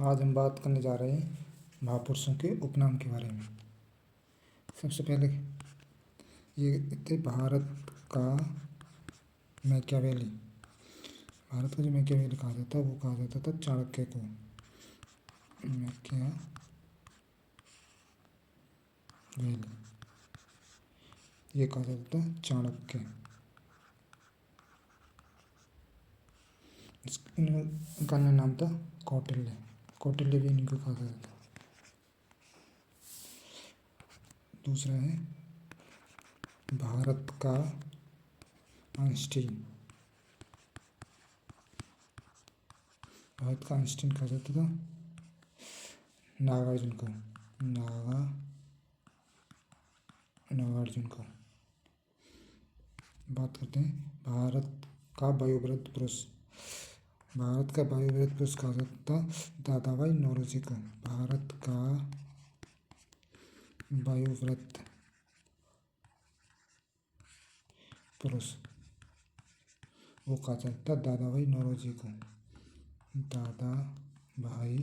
आज हम बात करने जा रहे हैं महापुरुषों के उपनाम के बारे में। सबसे पहले ये थे भारत का मैकियावेली। भारत का जो मैकियावेली कहा जाता है वो कहा जाता था चाणक्य को। मैकियावेली ये कहा जाता था चाणक्य। इनका अन्य नाम था कौटिल्य। कौटिल्य भी इनको कहा जाता था। दूसरा है भारत का आइंस्टीन। भारत का आइंस्टीन कहा जाता था नागार्जुन को। नागार्जुन को। बात करते हैं भारत का वयोवृद्ध पुरुष। भारत का वयोवृद्ध पुरुष कहा जाता दादा भाई नौरोजी को। भारत का वयोवृद्ध पुरुष वो कहा जाता दादा भाई नौरोजी को। दादा भाई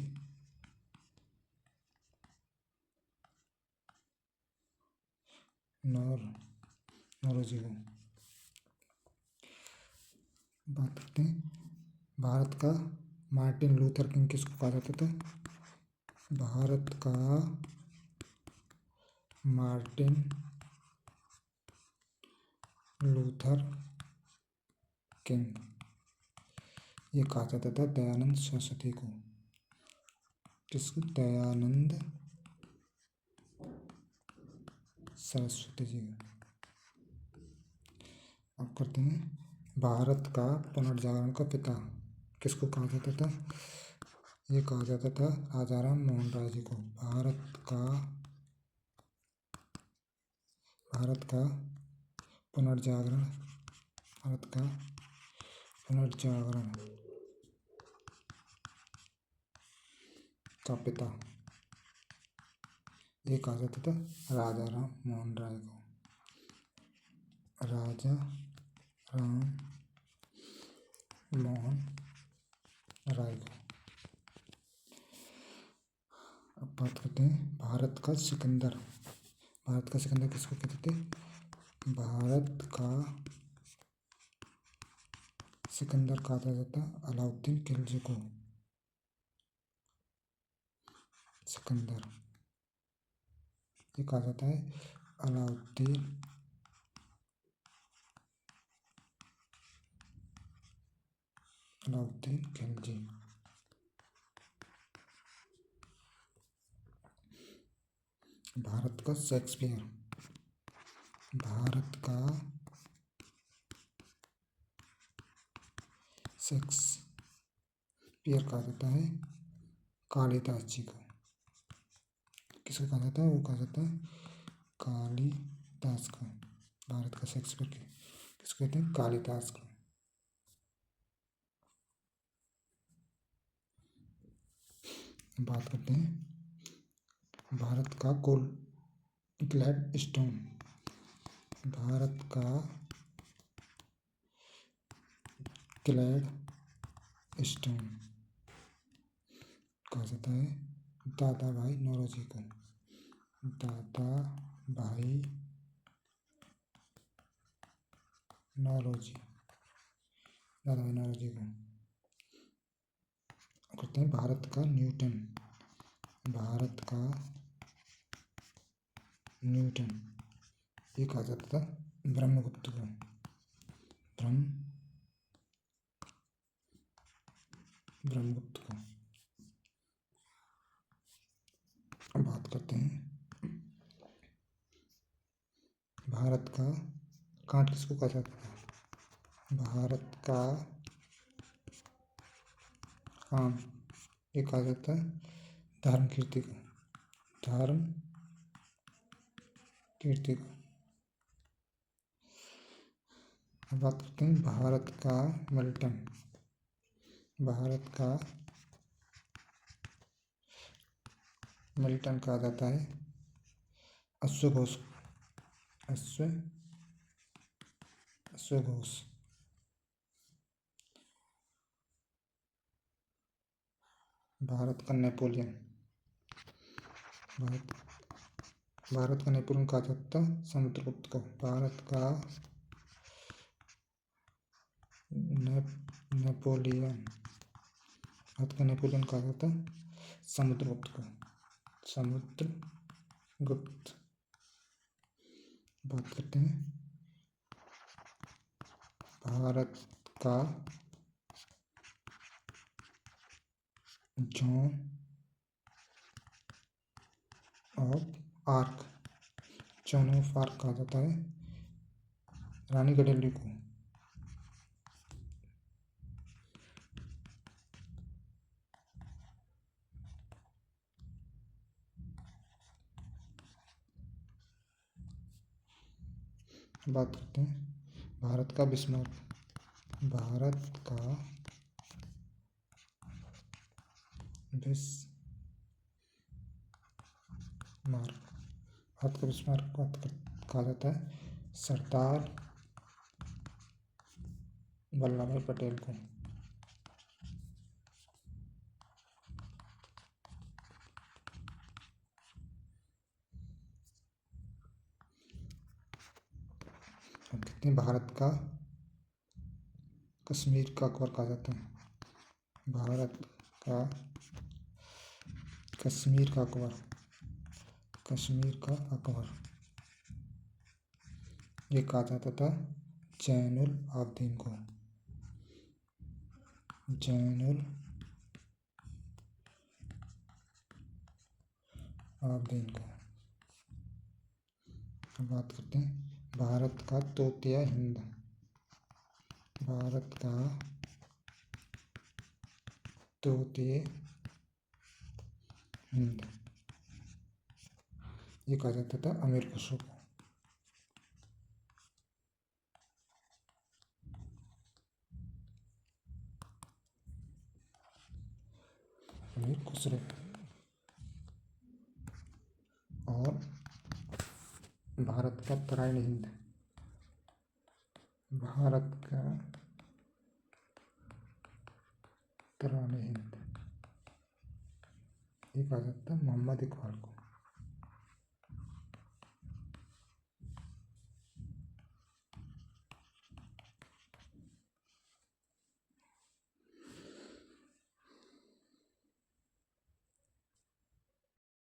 नौरोजी को। बात करते हैं भारत का मार्टिन लूथर किंग किसको कहा जाता था। भारत का मार्टिन लूथर किंग ये कहा जाता था दयानंद सरस्वती को। किसको? दयानंद सरस्वती जी को। अब करते हैं भारत का पुनर्जागरण का पिता किसको कहा जाता था। ये कहा जाता था राजाराम मोहन राय जी को। भारत का पुनर्जागरण का पिता ये कहा जाता था राजाराम मोहन राय को। राजा राम मोहन राय को। अब बात करते हैं भारत का सिकंदर। भारत का सिकंदर किसको कहते थे। भारत का सिकंदर कहा जाता अलाउद्दीन खिलजी को। सिकंदर ये कहा जाता है अलाउद्दीन खिलजी। भारत का शेक्सपियर। भारत का शेक्सपियर कहा जाता है कालिदास जी को। किसको कहा जाता है। वो कहा जाता है कालिदास को। भारत का शेक्सपियर किसको कहते हैं। कालिदास को। बात करते हैं भारत का ग्लैड स्टोन। भारत का ग्लैड स्टोन कहा जाता है दादा भाई नौरोजी को। दादा भाई नौरोजी को। करते हैं भारत का न्यूटन। भारत का न्यूटन ये कहा जाता था ब्रह्मगुप्त को। ब्रह्मगुप्त को। बात करते हैं भारत का कांट किसको कहा जाता है। भारत का कान ये कहा जाता है धर्म कीर्ति को। बात करते हैं भारत का मिल्टन। भारत का मिल्टन कहा जाता है अश्वघोष। भारत का नेपोलियन। भारत का नेपोलियन कहा जाता है समुद्रगुप्त को। भारत का नेपोलियन कहा जाता है समुद्रगुप्त को। समुद्रगुप्त। बात करते हैं भारत का जॉन ऑफ आर्क कहा जाता है रानी गडल्ली को। बात करते हैं भारत का बिस्मार्क। भारत का बिस्मार्क कहा जाता है सरदार वल्लभ भाई पटेल को। हम कहते हैं भारत का कश्मीर का अकबर कहा जाता है। भारत का कश्मीर का अकबर ये कहा जाता था जैनुल आबदीन को। बात करते हैं भारत का तोतिया हिंद। भारत का तोतिया हिंद ये कहा जाता था अमीर खुसरो को। अमीर खुसरो। और भारत का तराइन हिंद। भारत का तराइन हिंद ये कहा जाता है मोहम्मद इकबाल को।